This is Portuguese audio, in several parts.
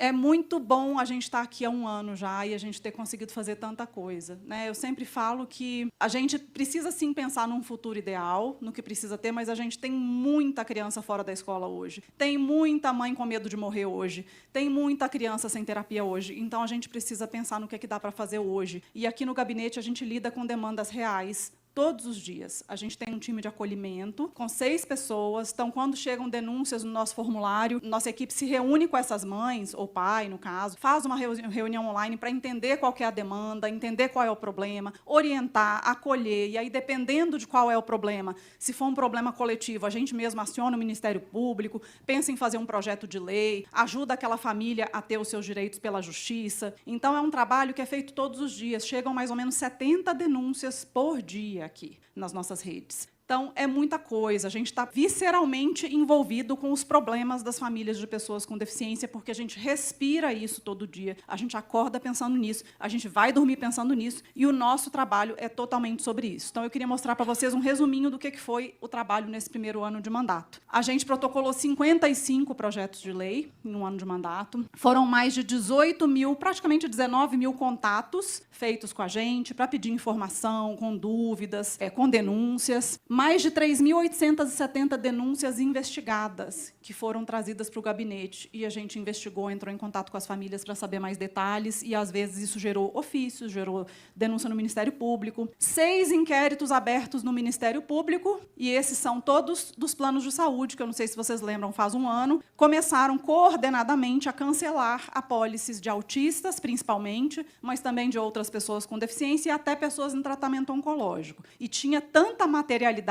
É muito bom a gente estar aqui há um ano já e a gente ter conseguido fazer tanta coisa, né? Eu sempre falo que a gente precisa, sim, pensar num futuro ideal, no que precisa ter, mas a gente tem muita criança fora da escola hoje. Tem muita mãe com medo de morrer hoje. Tem muita criança sem terapia hoje. Então, a gente precisa pensar no que dá para fazer hoje. E aqui no gabinete, a gente lida com demandas reais, todos os dias. A gente tem um time de acolhimento com 6 pessoas. Então, quando chegam denúncias no nosso formulário, nossa equipe se reúne com essas mães, ou pai, no caso, faz uma reunião online para entender qual que é a demanda, entender qual é o problema, orientar, acolher. E aí, dependendo de qual é o problema, se for um problema coletivo, a gente mesmo aciona o Ministério Público, pensa em fazer um projeto de lei, ajuda aquela família a ter os seus direitos pela justiça. Então, é um trabalho que é feito todos os dias. Chegam mais ou menos 70 denúncias por dia aqui nas nossas redes. Então, é muita coisa. A gente está visceralmente envolvido com os problemas das famílias de pessoas com deficiência, porque a gente respira isso todo dia, a gente acorda pensando nisso, a gente vai dormir pensando nisso, e o nosso trabalho é totalmente sobre isso. Então, eu queria mostrar para vocês um resuminho do que foi o trabalho nesse primeiro ano de mandato. A gente protocolou 55 projetos de lei em um ano de mandato. Foram mais de 18 mil, praticamente 19 mil contatos feitos com a gente para pedir informação, com dúvidas, com denúncias. Mais de 3.870 denúncias investigadas que foram trazidas para o gabinete. E a gente investigou, entrou em contato com as famílias para saber mais detalhes, e, às vezes, isso gerou ofícios, gerou denúncia no Ministério Público. 6 inquéritos abertos no Ministério Público, e esses são todos dos planos de saúde, que eu não sei se vocês lembram, faz um ano, começaram coordenadamente a cancelar apólices de autistas, principalmente, mas também de outras pessoas com deficiência e até pessoas em tratamento oncológico. E tinha tanta materialidade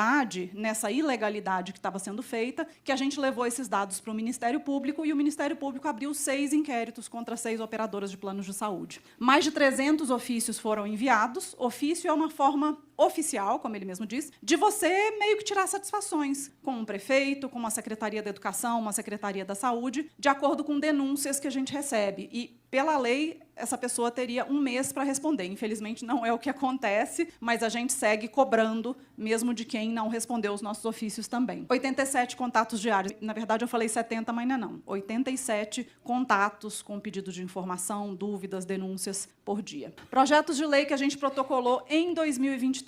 nessa ilegalidade que estava sendo feita, que a gente levou esses dados para o Ministério Público, e o Ministério Público abriu 6 inquéritos contra 6 operadoras de planos de saúde. Mais de 300 ofícios foram enviados. Ofício é uma forma oficial, como ele mesmo diz, de você meio que tirar satisfações com um prefeito, com uma Secretaria da Educação, uma Secretaria da Saúde, de acordo com denúncias que a gente recebe. E, pela lei, essa pessoa teria um mês para responder. Infelizmente, não é o que acontece, mas a gente segue cobrando, mesmo de quem não respondeu os nossos ofícios também. 87 contatos diários. Na verdade, eu falei 70, mas não. 87 contatos com pedido de informação, dúvidas, denúncias por dia. Projetos de lei que a gente protocolou em 2023.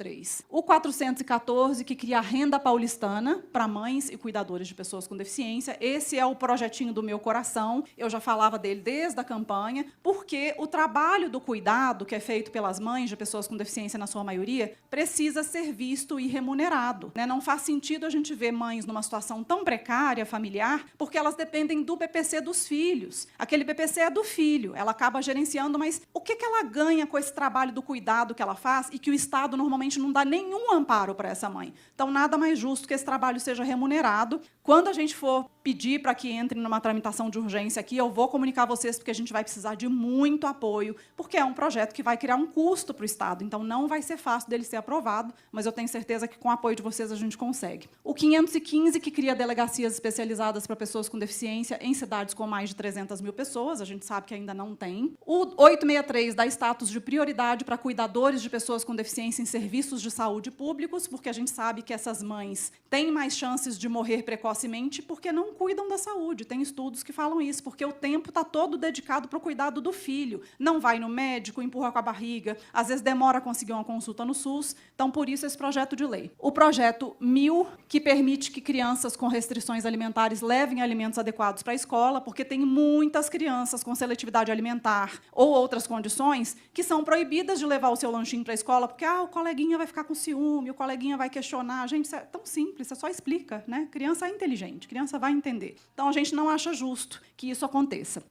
O 414, que cria a renda paulistana para mães e cuidadores de pessoas com deficiência. Esse é o projetinho do meu coração. Eu já falava dele desde a campanha, porque o trabalho do cuidado, que é feito pelas mães de pessoas com deficiência, na sua maioria, precisa ser visto e remunerado, né? Não faz sentido a gente ver mães numa situação tão precária, familiar, porque elas dependem do BPC dos filhos. Aquele BPC é do filho, ela acaba gerenciando, mas o que ela ganha com esse trabalho do cuidado que ela faz e que o Estado normalmente não dá nenhum amparo para essa mãe? Então, nada mais justo que esse trabalho seja remunerado. Quando a gente for pedir para que entre numa tramitação de urgência aqui, eu vou comunicar a vocês, porque a gente vai precisar de muito apoio, porque é um projeto que vai criar um custo para o Estado, então não vai ser fácil dele ser aprovado, mas eu tenho certeza que, com o apoio de vocês, a gente consegue. O 515, que cria delegacias especializadas para pessoas com deficiência em cidades com mais de 300 mil pessoas, a gente sabe que ainda não tem. O 863 dá status de prioridade para cuidadores de pessoas com deficiência em serviços de saúde públicos, porque a gente sabe que essas mães têm mais chances de morrer precocemente porque não cuidam da saúde. Tem estudos que falam isso, porque o tempo está todo dedicado para o cuidado do filho. Não vai no médico, empurra com a barriga, às vezes demora a conseguir uma consulta no SUS. Então, por isso, esse projeto de lei. O projeto 1000, que permite que crianças com restrições alimentares levem alimentos adequados para a escola, porque tem muitas crianças com seletividade alimentar ou outras condições que são proibidas de levar o seu lanchinho para a escola, porque o coleguinha vai ficar com ciúme, o coleguinha vai questionar. Gente, isso é tão simples, você só explica, né? Criança é inteligente, criança vai entender. Então, a gente não acha justo que isso aconteça.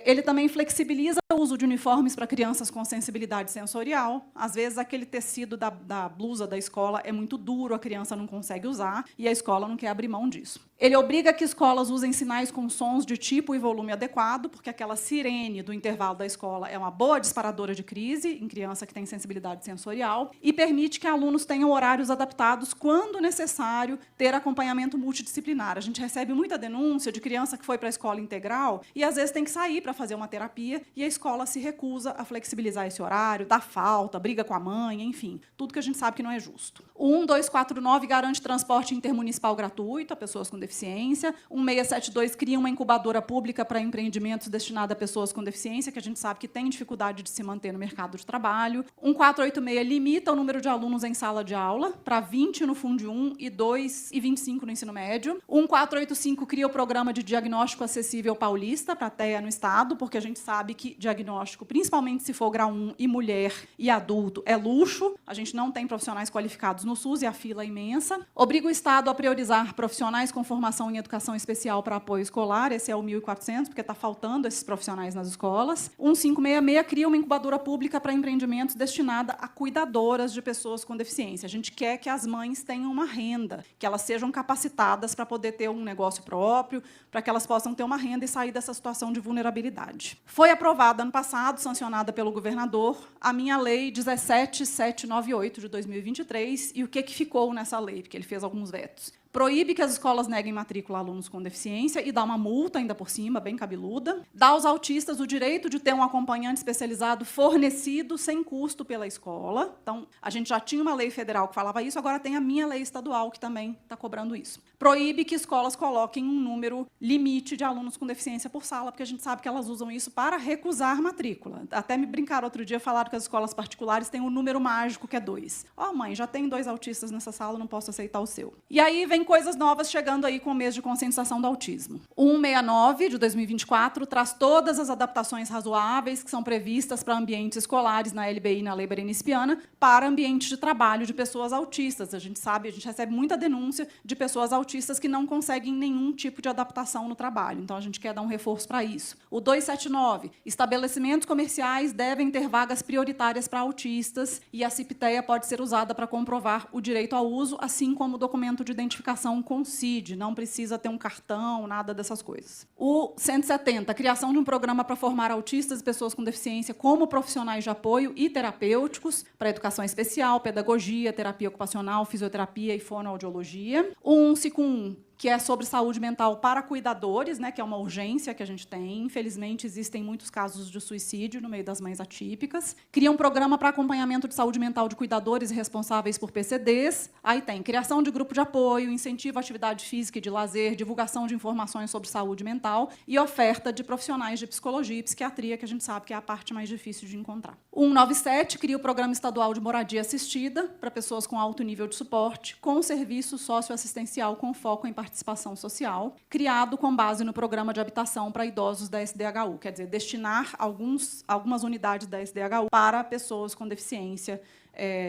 Ele também flexibiliza o uso de uniformes para crianças com sensibilidade sensorial. Às vezes, aquele tecido da blusa da escola é muito duro, a criança não consegue usar, e a escola não quer abrir mão disso. Ele obriga que escolas usem sinais com sons de tipo e volume adequado, porque aquela sirene do intervalo da escola é uma boa disparadora de crise em criança que tem sensibilidade sensorial, e permite que alunos tenham horários adaptados quando necessário ter acompanhamento multidisciplinar. A gente recebe muita denúncia de criança que foi para a escola integral e, às vezes, tem que sair sair para fazer uma terapia e a escola se recusa a flexibilizar esse horário, dá falta, briga com a mãe, enfim, tudo que a gente sabe que não é justo. O 1249 garante transporte intermunicipal gratuito a pessoas com deficiência. 1672 cria uma incubadora pública para empreendimentos destinada a pessoas com deficiência, que a gente sabe que tem dificuldade de se manter no mercado de trabalho. 1486 limita o número de alunos em sala de aula para 20 no Fundo 1 e 2,25 no ensino médio. 1485 cria o programa de diagnóstico acessível paulista para a TEA no estado, porque a gente sabe que diagnóstico, principalmente se for grau 1 e mulher e adulto, é luxo. A gente não tem profissionais qualificados no SUS e a fila é imensa. Obriga o Estado a priorizar profissionais com formação em educação especial para apoio escolar, esse é o 1.400, porque está faltando esses profissionais nas escolas. 1566 cria uma incubadora pública para empreendimentos destinada a cuidadoras de pessoas com deficiência. A gente quer que as mães tenham uma renda, que elas sejam capacitadas para poder ter um negócio próprio, para que elas possam ter uma renda e sair dessa situação de vulnerabilidade. Foi aprovada ano passado, sancionada pelo governador, a minha lei 17798 de 2023, e o que ficou nessa lei? Porque ele fez alguns vetos. Proíbe que as escolas neguem matrícula a alunos com deficiência e dá uma multa, ainda por cima, bem cabeluda. Dá aos autistas o direito de ter um acompanhante especializado fornecido sem custo pela escola. Então, a gente já tinha uma lei federal que falava isso, agora tem a minha lei estadual que também está cobrando isso. Proíbe que escolas coloquem um número limite de alunos com deficiência por sala, porque a gente sabe que elas usam isso para recusar matrícula. Até me brincaram outro dia, falaram que as escolas particulares têm um número mágico, que é 2. Ó, mãe, já tem 2 autistas nessa sala, não posso aceitar o seu. E aí vem coisas novas chegando aí com o mês de conscientização do autismo. O 169, de 2024, traz todas as adaptações razoáveis que são previstas para ambientes escolares na LBI e na Lei Berenice-Piana para ambientes de trabalho de pessoas autistas. A gente sabe, a gente recebe muita denúncia de pessoas autistas que não conseguem nenhum tipo de adaptação no trabalho. Então, a gente quer dar um reforço para isso. O 279, estabelecimentos comerciais devem ter vagas prioritárias para autistas e a CIPTEA pode ser usada para comprovar o direito ao uso, assim como o documento de identificação com CID, não precisa ter um cartão, nada dessas coisas. O 170, criação de um programa para formar autistas e pessoas com deficiência como profissionais de apoio e terapêuticos para educação especial, pedagogia, terapia ocupacional, fisioterapia e fonoaudiologia. O 151, que é sobre saúde mental para cuidadores, né, que é uma urgência que a gente tem. Infelizmente, existem muitos casos de suicídio no meio das mães atípicas. Cria um programa para acompanhamento de saúde mental de cuidadores e responsáveis por PCDs. Aí tem criação de grupo de apoio, incentivo à atividade física e de lazer, divulgação de informações sobre saúde mental e oferta de profissionais de psicologia e psiquiatria, que a gente sabe que é a parte mais difícil de encontrar. O 197 cria o Programa Estadual de Moradia Assistida para pessoas com alto nível de suporte, com serviço socioassistencial com foco em participação social, criado com base no Programa de Habitação para Idosos da SDHU, quer dizer, destinar algumas unidades da SDHU para pessoas com deficiência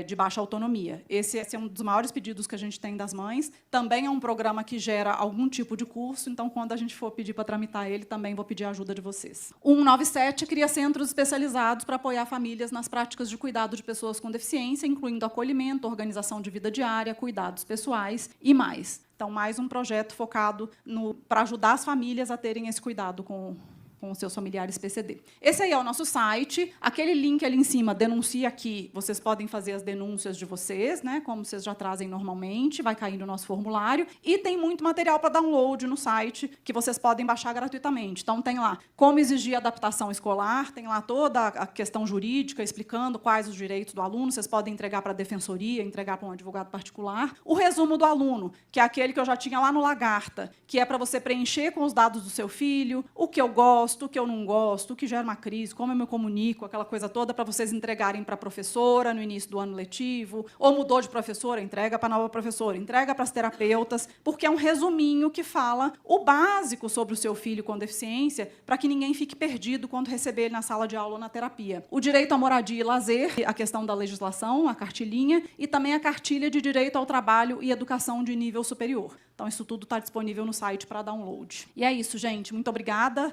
de baixa autonomia. Esse é um dos maiores pedidos que a gente tem das mães. Também é um programa que gera algum tipo de curso, então, quando a gente for pedir para tramitar ele, também vou pedir a ajuda de vocês. O 197 cria centros especializados para apoiar famílias nas práticas de cuidado de pessoas com deficiência, incluindo acolhimento, organização de vida diária, cuidados pessoais e mais. Então, mais um projeto focado para ajudar as famílias a terem esse cuidado com os seus familiares PCD. Esse aí é o nosso site. Aquele link ali em cima, denuncia aqui, vocês podem fazer as denúncias de vocês, né, como vocês já trazem normalmente, vai cair no nosso formulário. E tem muito material para download no site, que vocês podem baixar gratuitamente. Então, tem lá como exigir adaptação escolar, tem lá toda a questão jurídica, explicando quais os direitos do aluno, vocês podem entregar para a defensoria, entregar para um advogado particular. O resumo do aluno, que é aquele que eu já tinha lá no Lagarta, que é para você preencher com os dados do seu filho, o que eu gosto, o que eu não gosto, o que gera uma crise, como eu me comunico, aquela coisa toda, para vocês entregarem para a professora no início do ano letivo, ou mudou de professora, entrega para a nova professora, entrega para as terapeutas, porque é um resuminho que fala o básico sobre o seu filho com deficiência, para que ninguém fique perdido quando receber ele na sala de aula ou na terapia. O direito à moradia e lazer, a questão da legislação, a cartilhinha, e também a cartilha de direito ao trabalho e educação de nível superior. Então, isso tudo está disponível no site para download. E é isso, gente. Muito obrigada.